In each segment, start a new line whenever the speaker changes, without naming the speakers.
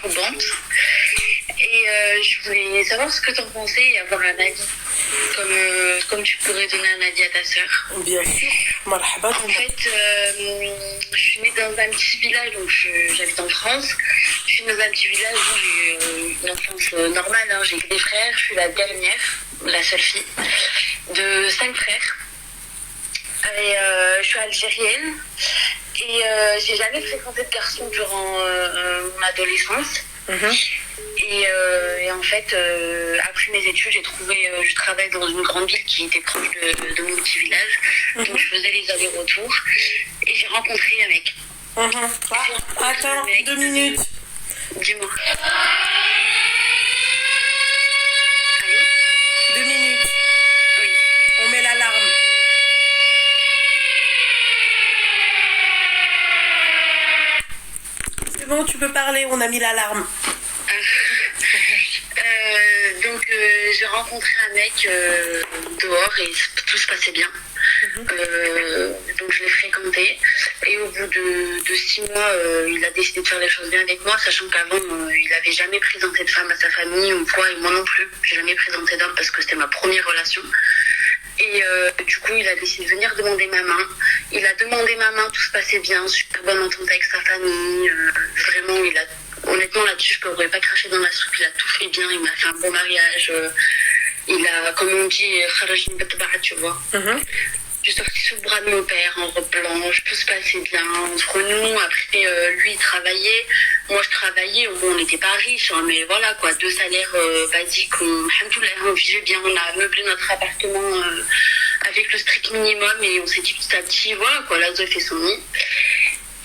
probante. Et je voulais savoir ce que tu en pensais et avoir un avis. Comme tu pourrais donner un avis à ta sœur.
Bien sûr. Marhaba.
En fait, je suis née dans un petit village, donc j'habite en France. Je suis née dans un petit village où j'ai eu une enfance normale. Hein. J'ai que des frères, je suis la dernière, la seule fille, de 5 frères. Et je suis algérienne. Et j'ai jamais fréquenté de garçons durant mon adolescence. Et en fait, après mes études, je travaille dans une grande ville qui était proche de mon petit village. Donc je faisais les allers-retours. Et j'ai rencontré un mec.
Attends, 2 minutes.
Dis-moi. Allô?
2 minutes.
Oui.
On met l'alarme. C'est bon, tu peux parler, on a mis l'alarme.
Donc j'ai rencontré un mec dehors et tout se passait bien. Donc je l'ai fréquenté et au bout de 6 mois il a décidé de faire les choses bien avec moi, sachant qu'avant il n'avait jamais présenté de femme à sa famille ou quoi, et moi non plus, j'ai jamais présenté d'homme parce que c'était ma première relation. Et du coup il a décidé de venir demander ma main. Il a demandé ma main, tout se passait bien, super bonne entente avec sa famille, vraiment honnêtement là-dessus je ne pourrais pas cracher dans la soupe, il a tout fait bien, il m'a fait un bon mariage, il a, comme on dit, kharajni batba'a, tu vois. Je suis sortie sous le bras de mon père en robe blanche, tout se passait bien entre nous. Après, lui il travaillait, moi je travaillais, bon, on n'était pas riches, hein, mais voilà quoi, 2 salaires basiques, alhamdoulilah, on vivait bien, on a meublé notre appartement avec le strict minimum et on s'est dit petit à petit, voilà quoi, la Zoé fait son nid.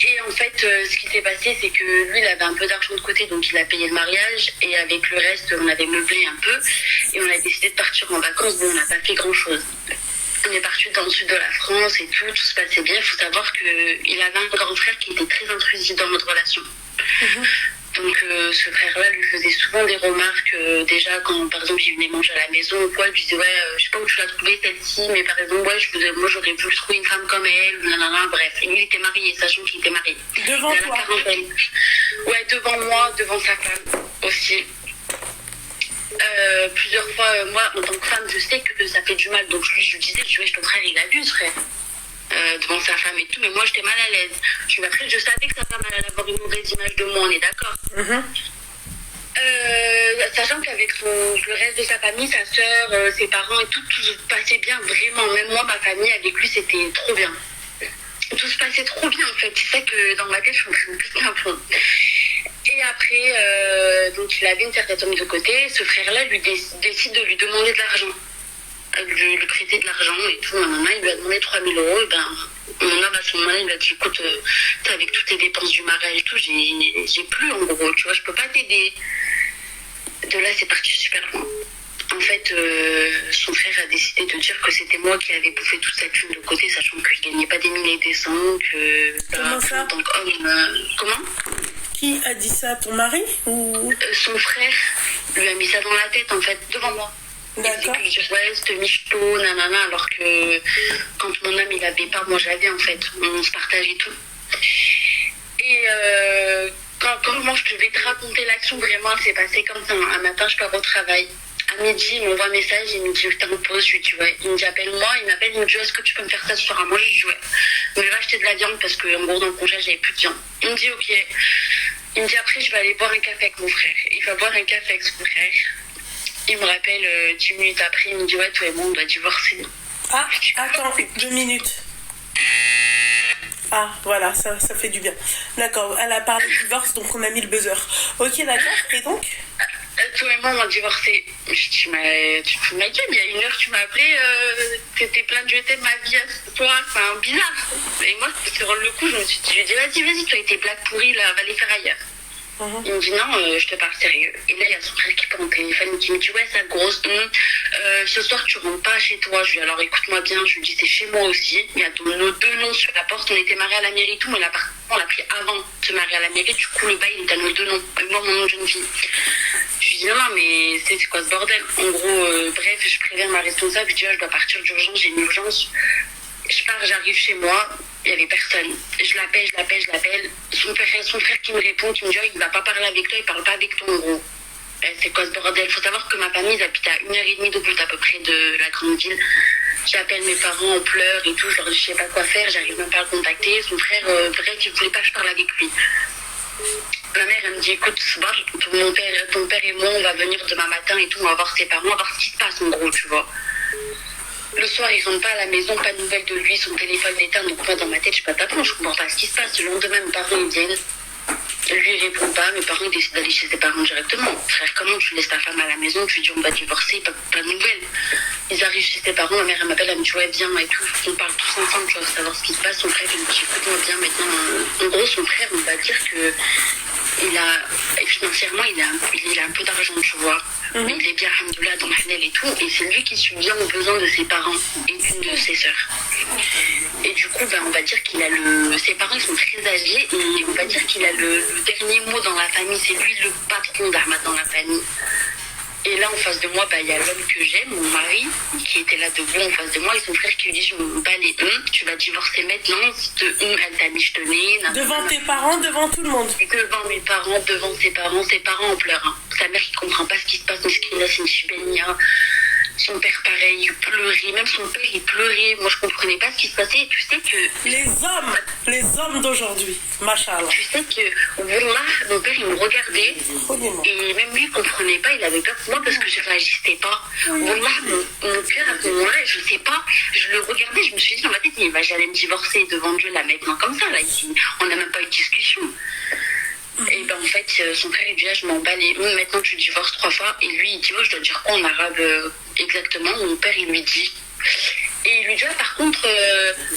Et en fait, ce qui s'est passé, c'est que lui, il avait un peu d'argent de côté, donc il a payé le mariage. Et avec le reste, on avait meublé un peu. Et on a décidé de partir en vacances. Bon, on n'a pas fait grand-chose. On est parti dans le sud de la France et tout se passait bien. Il faut savoir qu'il avait un grand frère qui était très intrusif dans notre relation. Donc ce frère-là lui faisait souvent des remarques, déjà quand par exemple il venait manger à la maison ou quoi, il lui disait ouais, je sais pas où tu l'as trouvée celle-ci, mais par exemple ouais, moi j'aurais voulu trouver une femme comme elle, nanana, bref. Et lui il était marié, sachant qu'il était marié.
Devant toi?
Ouais, devant moi, devant sa femme aussi. Plusieurs fois, moi en tant que femme je sais que ça fait du mal, donc je lui disais, tu vois, ton frère il abuse frère. Devant sa femme et tout, mais moi j'étais mal à l'aise. Après, je savais que sa femme allait avoir une mauvaise image de moi, on est d'accord. Sachant qu'avec le reste de sa famille, sa soeur, ses parents et tout se passait bien, vraiment. Même moi, ma famille, avec lui, c'était trop bien. Tout se passait trop bien en fait. C'est ça que dans ma tête, je suis en train de péter un plomb. Et après, donc il avait une certaine somme de côté. Ce frère-là décide de lui demander de l'argent. Lui prêter de l'argent et tout. Il lui a demandé 3 000 €. Et ben, mon homme à ce moment-là, il a dit écoute, avec toutes tes dépenses du mariage et tout, j'ai plus en gros, tu vois, je peux pas t'aider. De là, c'est parti super loin. En fait, son frère a décidé de dire que c'était moi qui avais bouffé toute sa thune de côté, sachant que je gagnais pas des milliers et des cents, que
comment ça?
en tant qu'homme, comment?
Qui a dit ça, ton mari ou
son frère lui a mis ça dans la tête en fait, devant moi.
D'accord.
Il disait que je reste michto, nanana, alors que quand mon homme il avait pas, moi j'avais en fait, on se partageait tout. Et comment je vais te raconter l'action, vraiment elle s'est passée comme ça. Un matin je pars au travail, à midi il m'envoie un message, il me dit t'es en pause, je lui dis ouais. Il me dit appelle-moi, il m'appelle, il me dit est-ce que tu peux me faire ça ce soir à manger? Je lui dis ouais. Donc je vais acheter de la viande parce que en gros dans le congé j'avais plus de viande. Il me dit ok. Il me dit après je vais aller boire un café avec mon frère. Il va boire un café avec son frère. Il me rappelle 10 minutes après, il me dit ouais toi et moi on doit divorcer.
Ah, attends, 2 minutes. Ah, voilà, ça fait du bien. D'accord, elle a parlé de divorce, donc on a mis le buzzer. Ok, d'accord, et donc
toi et moi on a divorcé. Je dis mais tu te fous de ma gueule, il y a 1 heure tu m'as appelé, t'étais plein de jeter de ma vie à toi, c'est un bizarre. Et moi sur le coup je me suis dit, vas-y, toi et tes blagues pourries là, va les faire ailleurs. Il me dit non, je te parle sérieux. Et là il y a son frère qui prend le téléphone, qui me dit ouais sa grosse, ce soir tu rentres pas chez toi. Je lui dis alors écoute-moi bien, je lui dis c'est chez moi aussi. Il y a nos 2 noms sur la porte, on était mariés à la mairie tout, mais l'appartement on l'a pris avant de se marier à la mairie, du coup le bail il est à nos 2 noms, et moi mon nom de jeune fille. Je lui dis non mais c'est quoi ce bordel. En gros, bref, je préviens ma responsable, je dis je dois partir d'urgence, j'ai une urgence. Je pars, j'arrive chez moi, il n'y avait personne. Je l'appelle. Son frère qui me répond, qui me dit oh, il ne va pas parler avec toi, il ne parle pas avec toi en gros. C'est quoi ce bordel? Il faut savoir que ma famille, ils habitent à 1h30 de route à peu près de la grande ville. J'appelle mes parents en pleurs et tout, je leur dis je sais pas quoi faire, j'arrive même pas à le contacter. Son frère, bref, il voulait pas que je parle avec lui. Ma mère, elle me dit écoute, ton père et moi, on va venir demain matin et tout, on va voir ses parents, on va voir ce qui se passe en gros, tu vois. Le soir, il rentre pas à la maison, pas de nouvelles de lui, son téléphone est éteint, donc moi dans ma tête, je patapon, je comprends pas ce qui se passe. Le lendemain, mes parents ils viennent. Lui, il répond pas, mes parents ils décident d'aller chez ses parents directement. Frère, comment tu laisses ta femme à la maison, tu lui dis on va divorcer, pas de nouvelles. Ils arrivent chez ses parents, ma mère elle m'appelle, elle me dit ouais viens et tout, on parle tous ensemble, tu vois, savoir ce qui se passe. Son frère il me dit écoute moi viens maintenant. En gros son frère on va dire que financièrement il a un peu d'argent, tu vois. Mais il est bien alhamdoulilah dans Mahnel et tout, et c'est lui qui subvient aux besoins de ses parents et d'une de ses sœurs. Et du coup, on va dire ses parents ils sont très âgés, et on va dire qu'il a le dernier mot dans la famille, c'est lui le patron d'Ahmad dans la famille. Et là, en face de moi, il y a l'homme que j'aime, mon mari, qui était là debout en face de moi, et son frère qui lui dit je me bats les tu vas divorcer maintenant, elle t'a mis je tenais.
Devant tes parents, devant tout le monde.
Devant mes parents, devant ses parents en pleurs. Hein. Sa mère qui comprend pas ce qui se passe, Miskina, c'est une chibénia. Son père pareil, il pleurait, même son père il pleurait, moi je comprenais pas ce qui se passait, et tu sais que...
Les hommes d'aujourd'hui, machallah.
Tu sais que, wallah, mon père il me regardait, et même lui il comprenait pas, il avait peur pour moi parce que je réagissais pas. Wallah, mon cœur à ce moment-là, je sais pas, je le regardais, je me suis dit dans ma tête, j'allais me divorcer devant Dieu là maintenant comme ça, là, ici. On n'a même pas eu de discussion. Et en fait, son frère il dit je m'en bats les maintenant tu divorces 3 fois. Et lui il dit je dois dire quoi en arabe exactement. Mon père il lui dit. Et il lui dit par contre,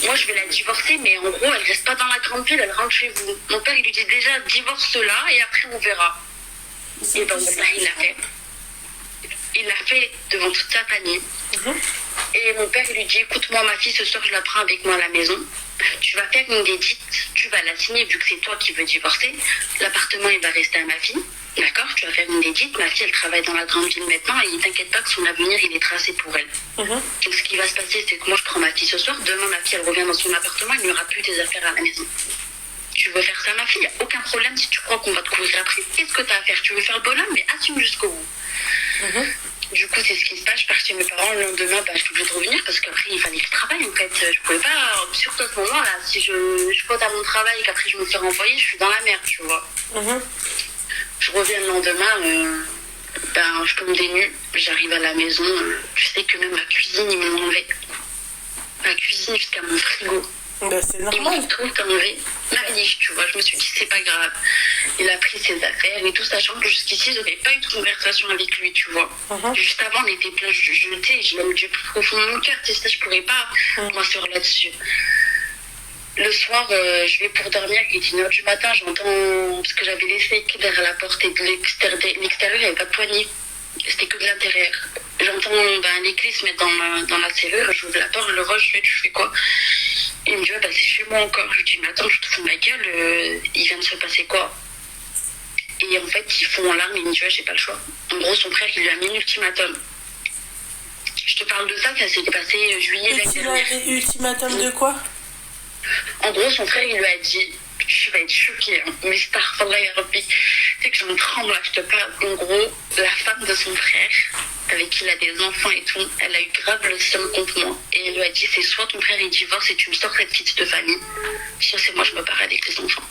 moi je vais la divorcer, mais en gros elle reste pas dans la grande ville, elle rentre chez vous. Mon père il lui dit déjà divorce-la et après on verra. Et il l'a fait. Il l'a fait devant toute sa famille. Et mon père il lui dit écoute-moi ma fille, ce soir je la prends avec moi à la maison. Tu vas faire une dédite, tu vas la signer vu que c'est toi qui veux divorcer. L'appartement il va rester à ma fille, d'accord? Tu vas faire une dédite, ma fille elle travaille dans la grande ville maintenant et t'inquiète pas que son avenir il est tracé pour elle. Donc ce qui va se passer c'est que moi je prends ma fille ce soir, demain ma fille elle revient dans son appartement, il n'y aura plus tes affaires à la maison. Tu veux faire ça ma fille, aucun problème si tu crois qu'on va te courir après. Qu'est-ce que tu as à faire? Tu veux faire le bonhomme mais assume jusqu'au bout. Du coup, c'est ce qui se passe. Je pars chez mes parents. Le lendemain, je suis obligée de revenir parce qu'après, il fallait que je travaille. En fait, je pouvais pas, surtout à ce moment-là, si je pointe à mon travail et qu'après je me fais renvoyer, je suis dans la merde, tu vois. Je reviens le lendemain, je tombe des nues. J'arrive à la maison. Je sais que même ma cuisine, ils m'ont enlevé. Ma cuisine jusqu'à mon frigo.
C'est normal.
Ils m'ont tout enlevé. Mariage, tu vois. Je me suis dit, c'est pas grave. Il a pris ses affaires et tout, sachant que jusqu'ici, je n'avais pas eu de conversation avec lui, tu vois. Juste avant, on était plein, je l'aime du plus profond de mon cœur, tu sais, je pourrais pas m'asseoir là-dessus. Le soir, je vais pour dormir, il est 1h du matin, j'entends, parce que j'avais laissé derrière la porte et de l'extérieur, il n'y avait pas de poignée. C'était que de l'intérieur. J'entends les clés se mettre dans la serrure, j'ouvre la porte, le roche, tu fais quoi? Il me dit, c'est chez moi encore. Je lui dis, mais attends, je te fous ma gueule, il vient de se passer quoi? Et en fait, ils font en larmes, il me dit, j'ai pas le choix. En gros, son frère, il lui a mis un ultimatum. Je te parle de ça, ça s'est passé juillet l'année dernière.
Ultimatum de quoi?
En gros, son frère, il lui a dit, je vais être choquée, mais starfallah ya Rabbi, c'est que j'en tremble là, je te parle. En gros, la femme de son frère, avec qui il a des enfants et tout, elle a eu grave le seum contre moi. Et elle lui a dit, c'est soit ton frère il divorce et tu me sors cette petite de famille, soit c'est moi je me barre avec les enfants.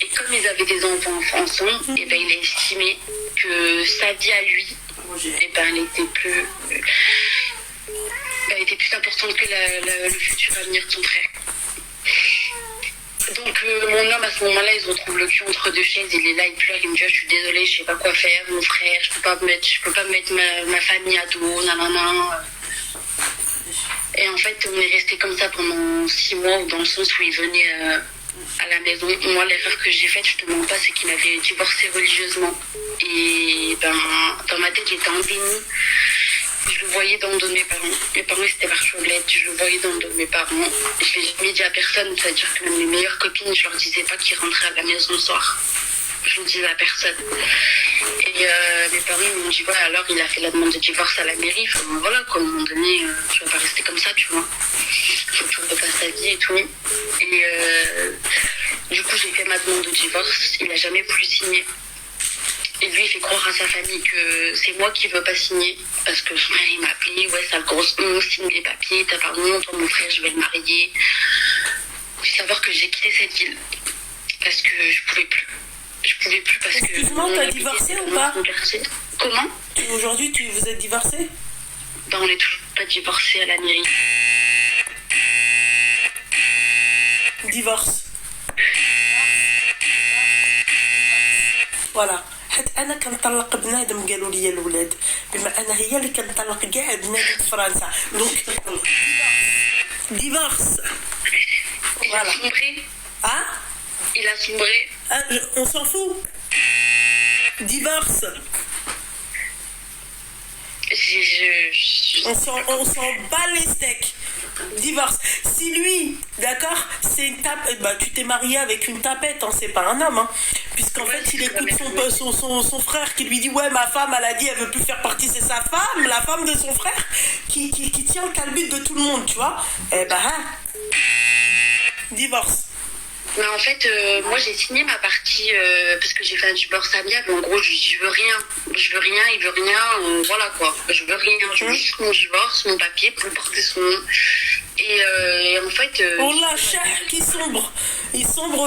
Et comme ils avaient des enfants ensemble, il a estimé que sa vie à lui, elle était plus importante que le futur avenir de son frère. Donc mon homme à ce moment-là, il se retrouve le cul entre deux chaises, il est là, il pleure, il me dit je suis désolée, je sais pas quoi faire, mon frère, je peux pas mettre ma famille à dos, nanana. Et en fait, on est resté comme ça pendant 6 mois, dans le sens où il venait à la maison. Moi, l'erreur que j'ai faite, je te mens pas, c'est qu'il m'avait divorcé religieusement. Et dans ma tête, j'étais en déni. Je le voyais dans le dos de mes parents. Mes parents, c'était Marchoulette. Je le voyais dans le dos de mes parents. Je l'ai jamais dit à personne. C'est-à-dire que même mes meilleures copines, je leur disais pas qu'ils rentraient à la maison le soir. je ne dis à personne. Et mes parents m'ont dit, voilà, alors il a fait la demande de divorce à la mairie. Enfin, voilà, quoi, à un moment donné, tu vas pas rester comme ça, tu vois. Faut que tu repasses ta vie et tout. Et du coup, j'ai fait ma demande de divorce. Il a jamais voulu signer. Et lui, il fait croire à sa famille que c'est moi qui veux pas signer. Parce que son frère, il m'a appelé. Ouais, sale grosse honte, signe les papiers. T'as pas honte, toi, mon frère, je vais le marier. Il faut savoir que j'ai quitté cette ville. Parce que je pouvais plus. Je pouvais plus parce que...
Excuse-moi, t'as divorcé ou pas?
Comment?
Aujourd'hui, vous êtes divorcé?
Ben, on n'est toujours pas divorcé à la mairie.
Divorce. Voilà. حيت انا كنطلق بنادم قالوا لي الاولاد بما انا هي اللي كنطلق كاع بنادم في فرنسا دونك ديفورس.
Il a sombré.
Hein?
Il a sombré.
Ah, on s'en fout. Divorce. On s'en bat les steaks. Divorce. Si lui, d'accord, c'est une tapette, bah tu t'es marié avec une tapette, hein, c'est pas un homme, hein, puisqu'en fait il écoute son frère qui lui dit ouais ma femme elle a dit elle veut plus faire partie, c'est sa femme, la femme de son frère qui tient le calbut de tout le monde, tu vois. Eh ben hein. Divorce.
Mais en fait, moi j'ai signé ma partie parce que j'ai fait un divorce amiable. En gros, je veux rien, il veut rien, voilà quoi. Je veux rien, je veux juste mon divorce, mon papier pour porter son nom. Et en fait.
Oh la chair qui sombre, il sombre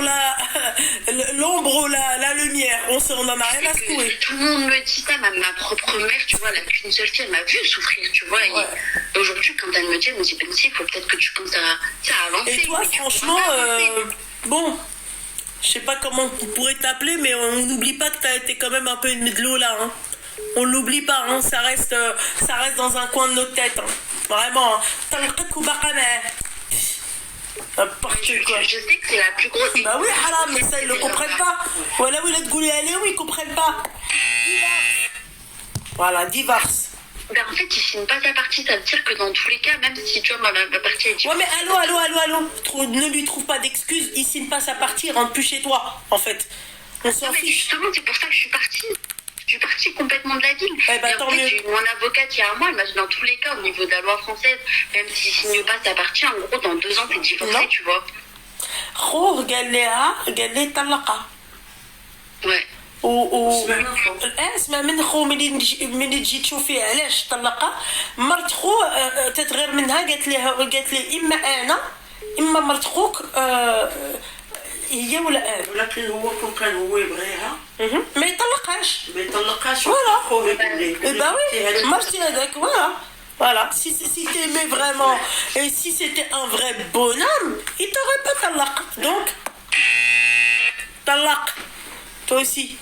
l'ombre, la lumière. On en a rien à secouer.
Tout le monde me dit ça, ma propre mère, tu vois, elle a qu'une seule fille, elle m'a vu souffrir, tu vois. Ouais. Et aujourd'hui, quand elle me dit, elle me dit, ben si, il faut peut-être que tu commences à avancer.
Et toi, franchement. Bon, je sais pas comment on pourrait t'appeler, mais on n'oublie pas que t'as été quand même un peu une de l'eau là. Hein. On l'oublie pas, hein. Ça reste dans un coin de notre tête. Hein. Vraiment. N'importe quoi.
Je sais que c'est la plus grosse.
Bah oui, haram, mais ça ils le comprennent pas. Voilà où il est de gouler aller, ils comprennent pas. Voilà, divorce.
Ben en fait, il signe pas sa partie, ça veut dire que dans tous les cas, même si tu vois ma partie est...
Ouais mais allô, ne lui trouve pas d'excuses, il signe pas sa partie, il rentre plus chez toi, en fait. On s'en fiche.
Justement, c'est pour ça que je suis partie. Je suis partie complètement de la ville.
Eh ben, tant mieux.
J'ai eu mon avocate il y a un mois, elle m'a dit dans tous les cas, au niveau de la loi française, même s'il signe pas sa partie, en gros, dans 2 ans, t'es divorcé, tu vois.
Oh, قال لي طلقها.
Ouais.
اسمع من خو ملي تجي تشوفيه علاش طلقها مرت خو تتغير منها قالت لي اما انا اما مرت خوك هي ولا انا
ولكن هو كان هو يبغيها
ما يطلقهاش
فوالا
bah oui مرتي هذاك voilà si t'aimais vraiment et si c'était un vrai bonhomme il t'aurait pas طلق donc طلق toi aussi.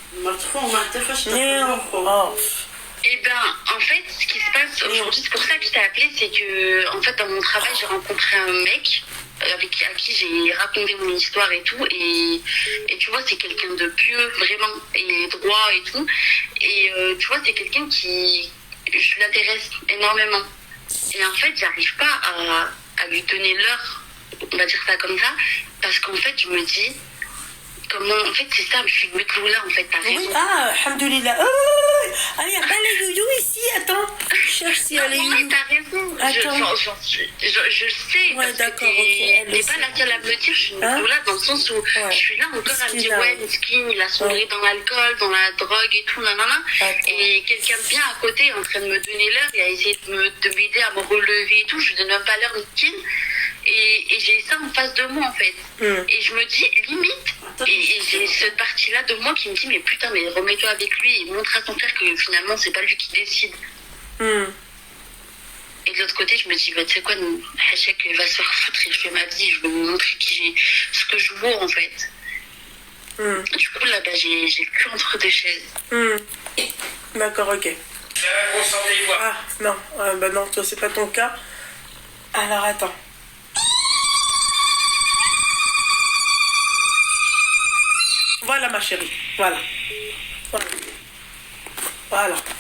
Et ben, en fait, ce qui se passe aujourd'hui, c'est pour ça que je t'ai appelé, c'est que, en fait, dans mon travail, j'ai rencontré un mec à qui j'ai raconté mon histoire et tout, et tu vois, c'est quelqu'un de pieux, vraiment, et droit et tout, et tu vois, c'est quelqu'un qui, je l'intéresse énormément. Et en fait, j'arrive pas à lui donner l'heure, on va dire ça comme ça, parce qu'en fait, je me dis, comment, en fait, c'est ça, je suis là, en fait, t'as raison.
Oui, alhamdoulilah. Ah, il n'y a pas les youyou ici, attends. Je cherche si elle est youyou.
T'as raison. Je sais.
Ouais, d'accord, ok.
T'es pas la seule à me le dire, je suis là dans le sens où je suis là encore à me dire, ouais, Miskin, il a sombré dans l'alcool, dans la drogue et tout, nanana. Et quelqu'un bien à côté est en train de me donner l'heure, il a essayé de m'aider à me relever et tout, je lui donne même pas l'heure, Miskin. Et j'ai ça en face de moi, en fait. Et je me dis, limite, et j'ai cette partie-là de moi qui me dit, mais putain, mais remets-toi avec lui et montre à ton frère que finalement, c'est pas lui qui décide. Et de l'autre côté, je me dis, bah, tu sais quoi, Hachek va se faire foutre et je fais ma vie, je veux me montrer ce que je vaux, en fait. Du coup, là, bah, j'ai le cul entre deux chaises.
D'accord, ok. Ah, non, bah non, toi, c'est pas ton cas. Alors, attends. Voilà ma chérie, voilà.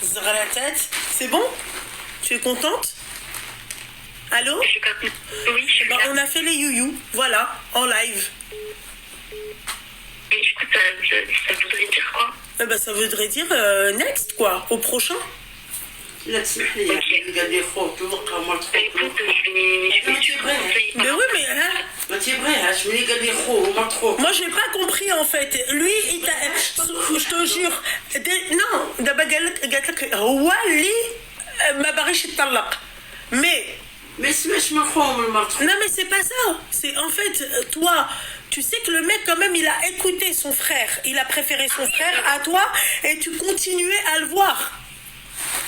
Zra la tête, c'est bon? Tu es contente? Allô?
Oui, je suis
on a fait les youyou, voilà, en live.
Et du coup, ça voudrait dire quoi?
Eh ben, ça voudrait dire next, quoi, au prochain.
لا تسمح لي قال لي خوك توقع مرت
Bah, écoute, je vais conseiller
Mais oui, mais hein,
ما تيبغيهاش ملي قال لي خو مرت خوك
moi j'ai pas compris en fait. Lui, il t'a... je te jure. Non, d'abord, قالت لك هو اللي ما باغيش يتطلق. Mais
ما يسمعش من خوه من مرت خوك
non, mais c'est pas ça. C'est en fait, toi, tu sais que le mec quand même, il a écouté son frère. Il a préféré son frère à toi et tu continuais à le voir.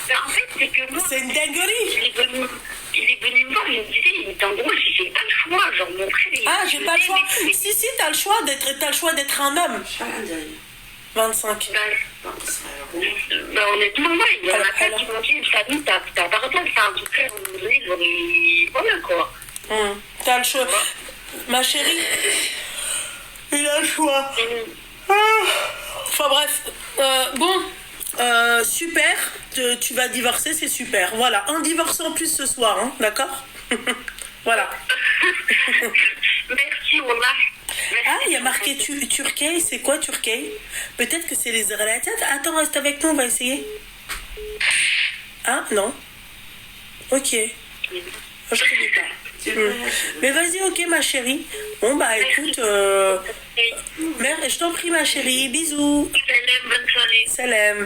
Bah, en fait, c'est que moi,
C'est une dinguerie.
il est venu me voir, il me disait, en gros, j'ai pas le choix. Genre, mon frère, il
Ah, j'ai pas le choix. Si, t'as le choix d'être un homme.
شحال عندها هي
25.
Bah,
باقي صغيره
bah, honnêtement, ouais, il y en a
Alors,
plein qui m'ont dit, Samy, t'as pas raison de faire du frère, voilà quoi.
T'as le choix. Ma chérie, il a le choix. Ah. Enfin bref. Bon, super. Tu vas divorcer, c'est super. Voilà, un divorce en plus ce soir, hein, d'accord? Voilà.
Merci, Wallah.
Ah, il y a marqué Turquie. C'est quoi Turquie? Peut-être que c'est les Irlatats. Attends, reste avec nous, on va essayer. Ah, non. Ok. Je connais pas. Mais vas-y, ok, ma chérie. Bon, bah écoute, merde, je t'en prie, ma chérie. Bisous.
Salam, bonne soirée.
Salam.